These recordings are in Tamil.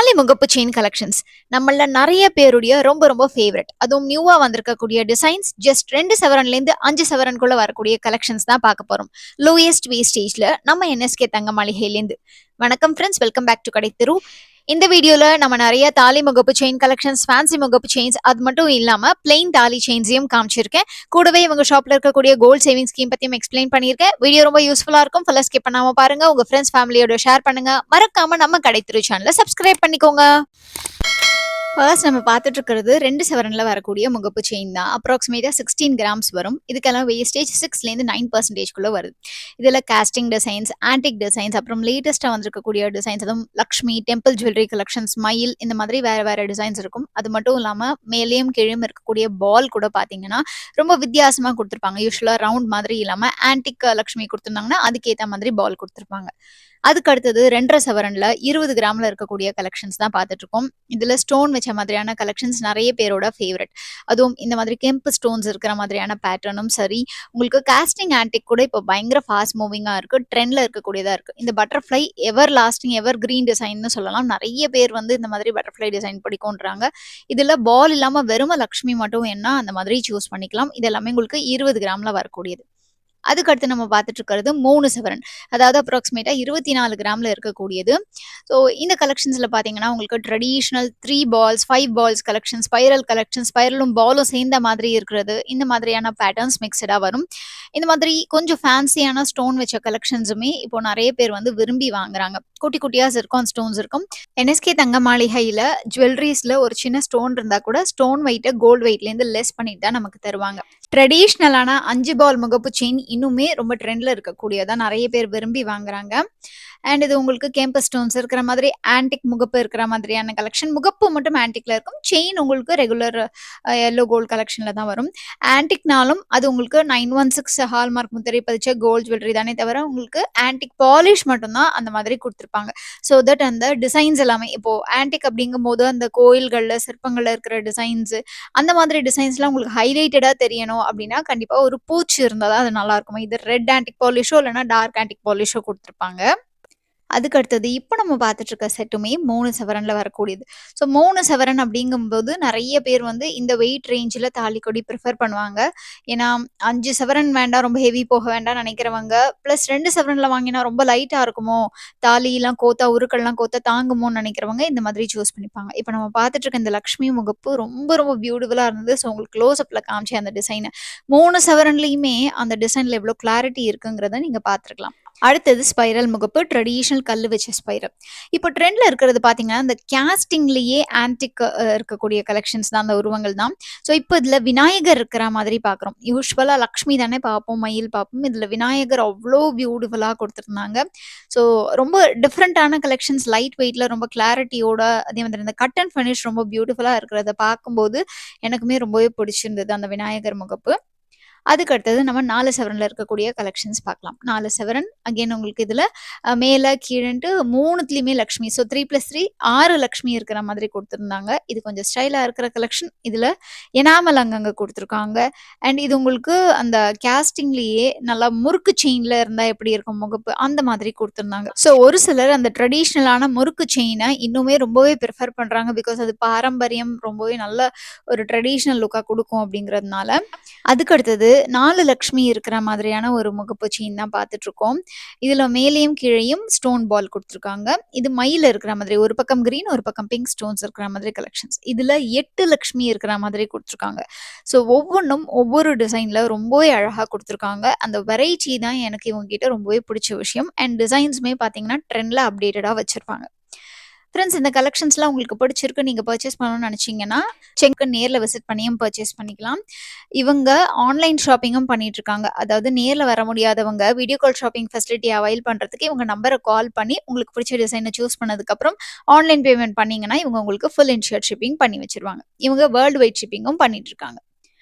தாலி முகப்பு செயின் கலெக்ஷன்ஸ் நம்மள நிறைய பேருடைய ரொம்ப ரொம்ப ஃபேவரட். அதுவும் நியூவா வந்திருக்கக்கூடிய டிசைன்ஸ் ஜஸ்ட் 2 சவரன்லேருந்து 5 சவரனுக்குள்ள வரக்கூடிய கலெக்ஷன்ஸ் தான் பார்க்க போறோம். லோயஸ்ட் வேஸ்டேஜ்ல நம்ம என்எஸ்கே தங்க மாளிகையிலேருந்து. வணக்கம் ஃப்ரெண்ட்ஸ், வெல்கம் பேக் டு கடை தெரு. இந்த வீடியோல நம்ம நிறைய தாலி முகப்பு செயின் கலெக்ஷன்ஸ், ஃபேன்சி முகப்பு செயின்ஸ், அது மட்டும் இல்லாம பிளெயின் தாலி செயின்ஸையும் காமிச்சிருக்கேன். கூடவே இவங்க ஷாப்ல இருக்கக்கூடிய கோல்ட் சேவிங் ஸ்கீம் பத்தியும் எக்ஸ்பிளைன் பண்ணியிருக்கேன். வீடியோ ரொம்ப யூஸ்ஃபுல்லா இருக்கும். ஃபுல்லா ஸ்கிப் பண்ணாம பாருங்க. உங்க ஃப்ரெண்ட்ஸ் ஃபேமிலியோட ஷேர் பண்ணுங்க. மறக்காம நம்ம கடை தெரு சேனலை சப்ஸ்கிரைப் பண்ணிக்கோங்க. ஃபர்ஸ்ட் நம்ம பார்த்துட்டு இருக்கிறது 2 சவரன்ல வரக்கூடிய முகப்பு செயின் தான். அப்ராக்சிமேட்டா 16 கிராம்ஸ் வரும். இதுக்கெல்லாம் வேஸ்டேஜ் 6லேருந்து 9% வருது. இதில் காஸ்டிங் டிசைன்ஸ், ஆன்டிக் டிசைன்ஸ், அப்புறம் லேட்டஸ்ட்டாக வந்திருக்கக்கூடிய டிசைன்ஸ், அதுவும் லக்ஷ்மி டெம்பிள் ஜுவல்லரி கலெக்ஷன்ஸ், மயில், இந்த மாதிரி வேற வேற டிசைன்ஸ் இருக்கும். அது மட்டும் இல்லாமல் மேலேயும் கீழும் இருக்கக்கூடிய பால் கூட பார்த்தீங்கன்னா ரொம்ப வித்தியாசமாக கொடுத்துருப்பாங்க. யூஸ்வலாக ரவுண்ட் மாதிரி இல்லாமல் ஆன்டிக் லக்ஷ்மி கொடுத்துருந்தாங்கன்னா அதுக்கேற்ற மாதிரி பால் கொடுத்துருப்பாங்க. அதுக்கு அடுத்தது 2 1/2 சவரன்ல 20 கிராம்ல இருக்கக்கூடிய கலெக்ஷன்ஸ் தான் பார்த்துட்டு இருக்கோம். இதுல ஸ்டோன் வச்ச மாதிரியான கலெக்ஷன்ஸ் நிறைய பேரோட ஃபேவரட். அதுவும் இந்த மாதிரி கெம்பு ஸ்டோன்ஸ் இருக்கிற மாதிரியான பேட்டர்னும் சரி, உங்களுக்கு காஸ்டிங் ஆன்டிக் கூட இப்போ பயங்கர ஃபாஸ்ட் மூவிங்கா இருக்கு, ட்ரெண்ட்ல இருக்கக்கூடியதா இருக்கு. இந்த பட்டர்ஃப்ளை எவர் லாஸ்டிங் எவர் கிரீன் டிசைன்னு சொல்லலாம். நிறைய பேர் வந்து இந்த மாதிரி பட்டர்ஃப்ளை டிசைன் பிடிக்கும்ன்றாங்க. இதுல பால் இல்லாம வெறும லக்ஷ்மி மட்டும் என்ன அந்த மாதிரி சூஸ் பண்ணிக்கலாம். இது எல்லாமே உங்களுக்கு 20 கிராம்ல வரக்கூடியது. அதுக்கடுத்து நம்ம பார்த்துட்டு இருக்கிறது 3 சவரன், அதாவது அப்ராக்சிமேட்டா 24 கிராம்ல இருக்கக்கூடியது. ஸோ இந்த கலெக்ஷன்ஸ்ல பார்த்தீங்கன்னா உங்களுக்கு traditional 3 balls 5 balls collection, spiral collection, ஸ்பைரலும் பாலும் சேர்ந்த மாதிரி இருக்கிறது, இந்த மாதிரியான பேட்டர்ன்ஸ் மிக்சடாக வரும். இந்த மாதிரி கொஞ்சம் ஃபேன்சியான ஸ்டோன் வச்ச கலெக்ஷன்ஸுமே இப்போ நிறைய பேர் வந்து விரும்பி வாங்குறாங்க. குட்டி குட்டியாக சிர்கான் ஸ்டோன்ஸ் இருக்கும். என்எஸ்கே தங்க மாளிகையில் ஜுவல்லரிஸில் ஒரு சின்ன ஸ்டோன் இருந்தால் கூட ஸ்டோன் வெயிட்டை கோல்டு வெயிட்லேருந்து லெஸ் பண்ணிட்டு தான் நமக்கு தருவாங்க. ட்ரெடிஷ்னலான 5 பால் முகப்பு செயின் இன்னுமே ரொம்ப ட்ரெண்ட்ல இருக்கக்கூடியதா நிறைய பேர் விரும்பி வாங்குறாங்க. அண்ட் இது உங்களுக்கு கேம்பஸ் ஸ்டோன்ஸ் இருக்கிற மாதிரி ஆன்டிக் முகப்பு இருக்கிற மாதிரியான கலெக்ஷன். முகப்பு மட்டும் ஆன்டிக்ல இருக்கும். செயின் உங்களுக்கு ரெகுலர் எல்லோ கோல்டு கலெக்ஷன்ல தான் வரும். ஆன்டிக்னாலும் அது உங்களுக்கு 916 ஹால்மார்க் முத்திரை பதிச்ச கோல்டு ஜுவல்லரி தானே தவிர உங்களுக்கு ஆன்டிக் பாலிஷ் மட்டும்தான் அந்த மாதிரி கொடுத்துருப்பாங்க. ஸோ தட் அந்த டிசைன்ஸ் எல்லாமே இப்போ ஆன்டிக் அப்படிங்கும் போது அந்த கோயில்கள்ல சிற்பங்கள்ல இருக்கிற டிசைன்ஸ், அந்த மாதிரி டிசைன்ஸ்லாம் உங்களுக்கு ஹைலைட்டடா தெரியணும் அப்படின்னா கண்டிப்பா ஒரு பூச்சி இருந்தால் தான் அது நல்லா இருக்கும். இது ரெட் ஆன்டிக் பாலிஷோ இல்லைன்னா டார்க் ஆன்டிக் பாலிஷோ கொடுத்துருப்பாங்க. அதுக்கு அடுத்தது இப்போ நம்ம பார்த்துட்டு இருக்க செட்டுமே 3 சவரன்ல வரக்கூடியது. ஸோ 3 சவரன் அப்படிங்கும்போது நிறைய பேர் வந்து இந்த வெயிட் ரேஞ்சில் தாலிக்கொடி ப்ரிஃபர் பண்ணுவாங்க. ஏன்னா 5 சவரன் வேண்டாம், ரொம்ப ஹெவி போக வேண்டாம்னு நினைக்கிறவங்க, ப்ளஸ் 2 சவரன்ல வாங்கினா ரொம்ப லைட்டாக இருக்குமோ, தாலிலாம் கோத்தா உருக்கள்லாம் கோத்தா தாங்குமோன்னு நினைக்கிறவங்க இந்த மாதிரி சூஸ் பண்ணிப்பாங்க. இப்போ நம்ம பார்த்துட்டு இருக்க இந்த லக்ஷ்மி முகப்பு ரொம்ப ரொம்ப பியூட்டிஃபுல்லாக இருந்தது. ஸோ உங்களுக்கு க்ளோஸ்அப்பில் காமிச்சேன் அந்த டிசைனை. 3 சவரன்லையுமே அந்த டிசைனில் எவ்வளோ கிளாரிட்டி இருக்குங்கிறத நீங்கள் பார்த்துருக்கலாம். அடுத்தது ஸ்பைரல் முகப்பு, ட்ரெடிஷ்னல் கல் வச்ச ஸ்பைரல். இப்போ ட்ரெண்ட்ல இருக்கிறது பார்த்தீங்கன்னா இந்த கேஸ்டிங்லேயே ஆன்டிக் இருக்கக்கூடிய கலெக்ஷன்ஸ் தான், அந்த உருவங்கள் தான். ஸோ இப்போ இதில் விநாயகர் இருக்கிற மாதிரி பார்க்குறோம். யூஸ்வலாக லக்ஷ்மி தானே பார்ப்போம், மயில் பார்ப்போம். இதில் விநாயகர் அவ்வளோ பியூட்டிஃபுல்லாக கொடுத்துருந்தாங்க. ஸோ ரொம்ப டிஃப்ரெண்ட்டான கலெக்ஷன்ஸ், லைட் வெயிட்டில் ரொம்ப கிளாரிட்டியோட, அதே மாதிரி இந்த கட் அண்ட் ஃபினிஷ் ரொம்ப பியூட்டிஃபுல்லாக இருக்கிறத பார்க்கும்போது எனக்குமே ரொம்பவே பிடிச்சிருந்தது அந்த விநாயகர் முகப்பு. அதுக்கு அடுத்தது நம்ம 4 சவரன்ல இருக்கக்கூடிய கலெக்ஷன்ஸ் பார்க்கலாம். 4 சவரன் அகைன் உங்களுக்கு இதில் மேலே கீழன்ட்டு 3த்துலேயுமே லக்ஷ்மி. ஸோ 3+3 6 லக்ஷ்மி இருக்கிற மாதிரி கொடுத்துருந்தாங்க. இது கொஞ்சம் ஸ்டைலாக இருக்கிற கலெக்ஷன். இதில் எனாமல் அங்கங்கே கொடுத்துருக்காங்க. அண்ட் இது உங்களுக்கு அந்த கேஸ்டிங்லேயே நல்லா முறுக்கு செயினில் இருந்தால் எப்படி இருக்கும் முகப்பு, அந்த மாதிரி கொடுத்துருந்தாங்க. ஸோ ஒரு சிலர் அந்த ட்ரெடிஷ்னலான முறுக்கு செயினை இன்னுமே ரொம்பவே ப்ரிஃபர் பண்ணுறாங்க. பிகாஸ் அது பாரம்பரியம், ரொம்பவே நல்ல ஒரு ட்ரெடிஷ்னல் லுக்காக கொடுக்கும் அப்படிங்கிறதுனால. அதுக்கு அடுத்தது 4 லக்ஷ்மி இருக்கிற மாதிரியான ஒரு முகப்பு செயின் தான் பார்த்துட்டு இருக்கோம். இதுல மேலேயும் கீழேயும் ஸ்டோன் பால் கொடுத்துருக்காங்க. இது மயில் இருக்கிற மாதிரி, ஒரு பக்கம் கிரீன் ஒரு பக்கம் பிங்க் ஸ்டோன்ஸ் இருக்கிற மாதிரி கலெக்ஷன்ஸ். இதுல 8 லக்ஷ்மி இருக்கிற மாதிரி கொடுத்துருக்காங்க. ஸோ ஒவ்வொன்றும் ஒவ்வொரு டிசைன்ல ரொம்பவே அழகா கொடுத்துருக்காங்க. அந்த வெரைட்டி தான் எனக்கு இவங்க கிட்ட ரொம்பவே பிடிச்ச விஷயம். அண்ட் டிசைன்ஸுமே பார்த்தீங்கன்னா ட்ரெண்ட்ல அப்டேட்டடா வச்சிருப்பாங்க. ஃப்ரெண்ட்ஸ், இந்த கலெக்ஷன்ஸ்லாம் உங்களுக்கு பிடிச்சிருக்கு, நீங்கள் பர்ச்சேஸ் பண்ணணும்னு நினச்சிங்கன்னா செக்கு நேரில் விசிட் பண்ணியும் பர்ச்சேஸ் பண்ணிக்கலாம். இவங்க ஆன்லைன் ஷாப்பிங்கும் பண்ணிட்டு இருக்காங்க. அதாவது நேரில் வர முடியாதவங்க video call shopping facility avail பண்ணுறதுக்கு இவங்க நம்பரை கால் பண்ணி உங்களுக்கு பிடிச்ச டிசைனை சூஸ் பண்ணதுக்கப்புறம் ஆன்லைன் பேமெண்ட் பண்ணிங்கன்னா இவங்க உங்களுக்கு ஃபுல் இன்ஷியர் ஷிப்பிங் பண்ணி வச்சிருவாங்க. இவங்க வேர்ல்டு வைட் ஷிப்பிங்கும் பண்ணிட்டு இருக்காங்க.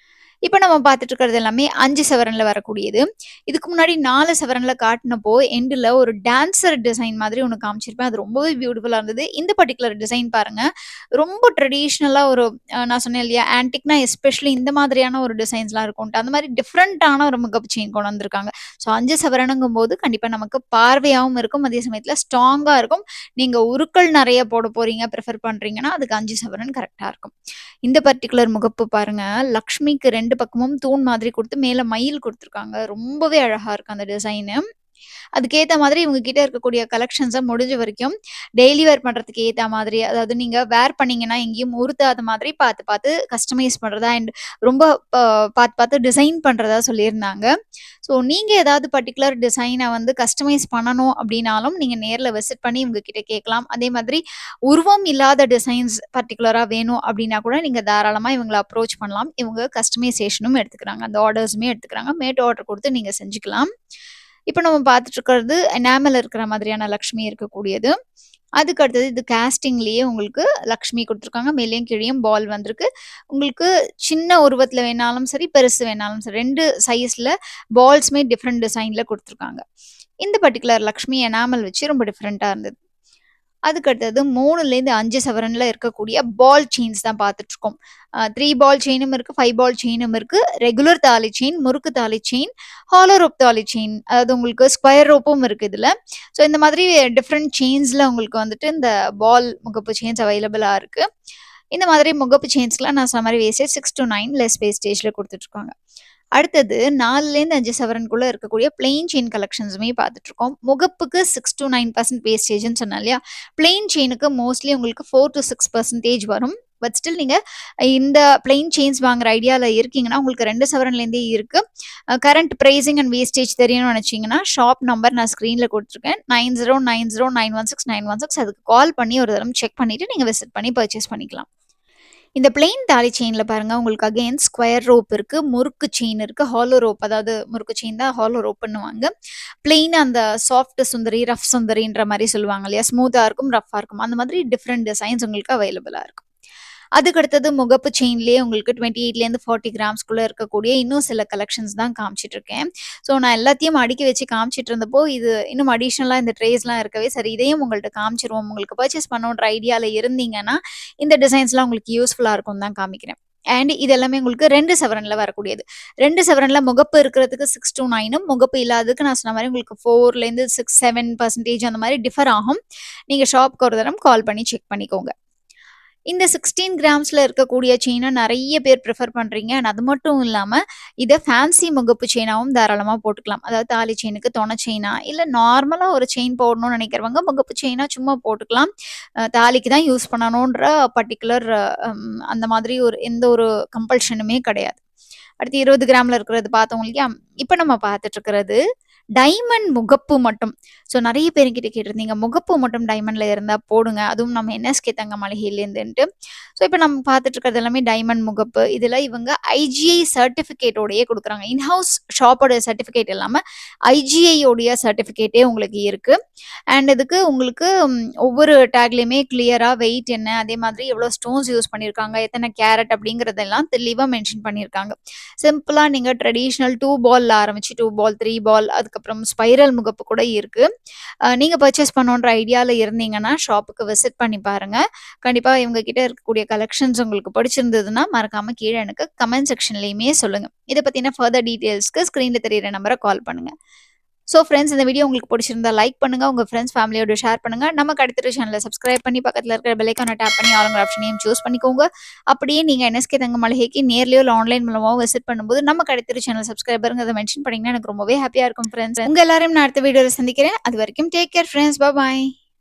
இப்ப நம்ம பார்த்துட்டு இருக்கிறது எல்லாமே 5 சவரன்ல வரக்கூடியது. இதுக்கு முன்னாடி 4 சவரன்ல காட்டுனப்போ, எண்டுல ஒரு டான்சர் டிசைன் மாதிரி ஒண்ணு காமிச்சிருப்பேன். அது ரொம்பவே பியூட்டிஃபுல்லா இருந்தது. இந்த பர்ட்டிகுலர் டிசைன் பாருங்க. ரொம்ப ட்ரெடிஷ்னலா ஒரு நான் சொன்னேன் இல்லையா? ஆன்டிக்னா எஸ்பெஷலி இந்த மாதிரியான ஒரு டிசைன்ஸ்லாம் இருக்கும்ன்ட்டு. அந்த மாரி டிஃபரண்டான ஒரு முகப்பு செயின் கொண்டு வந்திருக்காங்க. ஸோ 5 சவரனுங்கும்போது கண்டிப்பா நமக்கு பார்வையாவும் இருக்கும். அதே சமயத்துல ஸ்ட்ராங்கா இருக்கும். நீங்க உருக்கள் நெறைய போட போறீங்க, பிரிஃபர் பண்றீங்கன்னா, அதுக்கு 5 சவரன் கரெக்ட்டா இருக்கும். இந்த பர்ட்டிகுலர் முகப்பு பாருங்க, லக்ஷ்மிக்கு 2 பக்கமும் தூண் மாதிரி குடுத்து, மேல மயில் குடுத்துருக்காங்க. ரொம்பவே அழகா இருக்கு அந்த டிசைனு. அதுக்கேத்த மாதிரி இவங்க கிட்ட இருக்கக்கூடிய கலெக்ஷன்ஸ முடிஞ்ச வரைக்கும் டெய்லி வேர் பண்றதுக்கு ஏத்தா மாதிரி, அதாவது நீங்க வேர் பண்ணீங்கன்னா எங்கேயும் உறுத்தாத மாதிரி பார்த்து, பார்த்து கஸ்டமைஸ் பண்றதா அண்ட் ரொம்ப ப பார்த்து, பார்த்து டிசைன் பண்றதா சொல்லியிருந்தாங்க. ஸோ நீங்க ஏதாவது பர்ட்டிகுலர் டிசைன வந்து கஸ்டமைஸ் பண்ணணும் அப்டின்னாலும், நீங்க நேர்ல விசிட் பண்ணி இவங்க கிட்ட கேட்கலாம். அதே மாதிரி உருவம் இல்லாத டிசைன்ஸ் பர்ட்டிகுலரா வேணும் அப்டின்னா கூட நீங்க தாராளமா இவங்கள அப்ரோச் பண்ணலாம். இவங்க கஸ்டமைசேஷனும் எடுத்துக்கிறாங்க. அந்த ஆர்டர்ஸுமே எடுத்துக்கிறாங்க. மேட் ஆர்டர் குடுத்து நீங்க செஞ்சுக்கலாம். இப்ப நம்ம பார்த்துட்டு இருக்கிறது எனாமல் இருக்கிற மாதிரியான லக்ஷ்மி இருக்கக்கூடியது. அதுக்கு அடுத்தது இது காஸ்டிங்லயே உங்களுக்கு லக்ஷ்மி குடுத்துருக்காங்க. மேலேயும் கீழயும் பால் வந்திருக்கு. உங்களுக்கு சின்ன உருவத்துல வேணாலும் சரி, பெருசு வேணாலும் சரி 2 சைஸ்ல பால்ஸுமே டிஃபரெண்ட் டிசைன்ல குடுத்துருக்காங்க. இந்த பர்ட்டிகுலர் லக்ஷ்மி எனாமல் வச்சு ரொம்ப டிஃபரெண்ட்டா இருந்தது. அதுக்கடுத்தது 3லேருந்து 5 சவரன்ல இருக்கக்கூடிய பால் செயின்ஸ் தான் பார்த்துட்டுருக்கோம். 3 பால் செயினும் இருக்கு, 5 பால் செயினும் இருக்கு. ரெகுலர் தாலி செயின், முறுக்கு தாலி செயின், ஹாலோ ரோப் தாலி செயின். அதாவது உங்களுக்கு ஸ்கொயர் ரோப்பும் இருக்கு இதுல. ஸோ இந்த மாதிரி டிஃபரெண்ட் செயின்ஸ்ல உங்களுக்கு வந்துட்டு இந்த பால் முகப்பு செயின்ஸ் அவைலபிளா இருக்கு. இந்த மாதிரி முகப்பு செயின்ஸ்க்குலாம் நான் சொன்ன மாரி வேஸ்டேஜ் 6-9 லெஸ் வேஸ்டேஜ்ல குடுத்துட்டுருக்காங்க. அடுத்தது 4லேருந்து 5 சவரனுக்குள்ள இருக்கக்கூடிய பிளெயின் செயின் கலெக்ஷன்ஸுமே பார்த்துட்டுருக்கோம். முகப்புக்கு 6-9% வேஸ்டேஜ்ன்னு சொன்னேன் இல்லையா? பிளெயின் செயினுக்கு மோஸ்ட்லி உங்களுக்கு 4-6% வரும். பட் ஸ்டில் நீங்க இந்த பிளெயின் செயின்ஸ் வாங்குற ஐடியால இருக்கீங்கன்னா, உங்களுக்கு 2 சவரன்லேருந்தே இருக்கு. கரண்ட் பிரைசிங் அண்ட் வேஸ்டேஜ் தெரியணும்னு நெனச்சீங்கன்னா, ஷாப் நம்பர் நான் ஸ்க்ரீன்ல குடுத்துருக்கேன். 9090916916 அதுக்கு கால் பண்ணி ஒரு தரம் செக் பண்ணிட்டு நீங்க விசிட் பண்ணி பர்ச்சேஸ் பண்ணிக்கலாம். இந்த பிளெயின் தாலி செயின்ல பாருங்க, உங்களுக்கு அகைன் ஸ்கொயர் ரோப் இருக்கு, முறுக்கு செயின் இருக்கு, ஹாலோ ரோப் அதாவது முறுக்கு செயின் தான் ஹாலோ ரோப் பண்ணுவாங்க. பிளெயின் அந்த சாஃப்ட் சுந்தரி, ரஃப் சுந்தரின்ற மாரி சொல்லுவாங்க இல்லையா? ஸ்மூத்தா இருக்கும், ரஃப்பா இருக்கும். அந்த மாதிரி டிஃபரெண்ட் டிசைன்ஸ் உங்களுக்கு அவைலபிளா இருக்கும். அதுக்கு அடுத்தது முகப்பு செயின்லயே உங்களுக்கு 28லேருந்து 40 கிராம்ஸ்குள்ள இருக்கக்கூடிய இன்னும் சில கலெக்ஷன்ஸ் தான் காமிச்சிட்டு இருக்கேன். ஸோ நான் எல்லாத்தையும் அடுக்கி வச்சு காமிச்சிட்டு இருந்தப்போ, இது இன்னும் அடிஷனலா இந்த ட்ரேஸ்லாம் இருக்கவே, சரி இதையும் உங்கள்ட்ட காமிச்சிருவோம். உங்களுக்கு பர்ச்சேஸ் பண்ணணுன்ற ஐடியால இருந்தீங்கன்னா, இந்த டிசைன்ஸ்லாம் உங்களுக்கு யூஸ்ஃபுல்லா இருக்கும்னு தான் காமிக்கிறேன். அண்ட் இது எல்லாமே உங்களுக்கு 2 சவரன்ல வரக்கூடியது. 2 சவரன்ல முகப்பு இருக்கிறதுக்கு 6-9ம், முகப்பு இல்லாததுக்கு நான் சொன்ன மாரி உங்களுக்கு 4லேருந்து 6-7% அந்த மாரி டிஃபர் ஆகும். நீங்க ஷாப்க்கு ஒரு தரம் கால் பண்ணி செக் பண்ணிக்கோங்க. இந்த 16 கிராம்ஸ்ல இருக்கக்கூடிய செயின நெறைய பேர் பிரிஃபர் பண்றீங்க. அண்ட் அது மட்டும் இல்லாம, இத ஃபேன்சி முகப்பு செயினாவும் தாராளமா போட்டுக்கலாம். அதாவது தாலி செயினுக்கு தொண செயினா, இல்ல நார்மலா ஒரு செயின் போடணும்னு நெனைக்கிறவங்க, முகப்பு செயினா சும்மா போட்டுக்கலாம். தாலிக்கு தான் யூஸ் பண்ணணுன்ற பர்ட்டிகுலர் அந்த மாதிரி எந்த ஒரு கம்பல்ஷனுமே கிடையாது. அடுத்து 20 கிராம்ல இருக்கிறது பார்த்தோம் இல்லையா? இப்ப நம்ம பார்த்துட்டு இருக்கிறது டைமண்ட் முகப்பு மட்டும். ஸோ நெறைய பேர் என்கிட்ட கேட்டிருந்தீங்க. முகப்பு மட்டும் டைமண்ட்ல இருந்தா போடுங்க. அதுவும் நம்ம என்எஸ்கே தங்க மாளிகையிலேருந்துன்ட்டு. ஸோ இப்ப நம்ம பார்த்துட்டு இருக்கிறது எல்லாமே டைமண்ட் முகப்பு. இதுல இவங்க ஐஜிஐ சர்டிஃபிகேட்டோடயே குடுக்குறாங்க. இன்ஹவுஸ் ஷாப்போட சர்டிஃபிகேட் இல்லாம ஐஜிஐ உடைய சர்டிஃபிகேட்டே உங்களுக்கு இருக்கு. அண்ட் இதுக்கு உங்களுக்கு ஒவ்வொரு டேக்லயுமே கிளியரா வெயிட் என்ன, அதே மாதிரி எவ்வளோ ஸ்டோன்ஸ் யூஸ் பண்ணியிருக்காங்க, எத்தனை கேரட் அப்படிங்கிறதெல்லாம் தெளிவா மென்ஷன் பண்ணியிருக்காங்க. சிம்பிளா நீங்க ட்ரெடிஷனல் 2 பால்ல ஆரம்பிச்சு 2 பால், 3 பால் அதுக்கப்புறம் ஸ்பைரல் முகப்பு கூட இருக்கு. நீங்க பர்ச்சேஸ் பண்ணணுன்ற ஐடியால இருந்தீங்கன்னா, ஷாப்புக்கு விசிட் பண்ணி பாருங்க. கண்டிப்பா இவங்க கிட்ட இருக்கக்கூடிய கலெக்ஷன்ஸ் உங்களுக்கு பிடிச்சிருந்ததுன்னா, மறக்காம கீழ எனக்கு கமெண்ட் செக்ஷன்லயுமே சொல்லுங்க. இத பத்தின ஃபர்தர் டீட்டெயில்ஸ்க்கு ஸ்க்ரீன்ல தெரியிற நம்பர கால் பண்ணுங்க. ஸோ ஃப்ரெண்ட்ஸ் இந்த வீடியோ உங்களுக்கு பிடிச்சிருந்தா லைக் பண்ணுங்க. உங்க ஃப்ரெண்ட்ஸ், ஃபேமிலியோட ஷேர் பண்ணுங்க. நமக்கு அடுத்த சேனலை சப்ஸ்கிரைப் பண்ணி பக்கத்துல இருக்கிற பெல் ஐகானை டேப் பண்ணி ஆளுங்கிற ஆப்ஷனையும் சூஸ் பண்ணிக்கோங்க. அப்படியே நீங்க என்எஸ்கே தங்க மளிகைக்கு நேர்லயோ இல்ல ஆன்லைன் மூலமாவோ விசிட் பண்ணும்போது நமக்கு அடுத்த சேனல் சப்ஸ்கிரைபருங்கிறத மென்ஷன் பண்ணீங்கன்னா எனக்கு ரொம்பவே ஹாப்பியா இருக்கும் ஃப்ரெண்ட்ஸ். உங்க எல்லாரையும் நான் அடுத்த வீடியோல சந்திக்கிறேன். அது வரைக்கும் டேக் கேர் ஃப்ரெண்ட்ஸ். பாய்.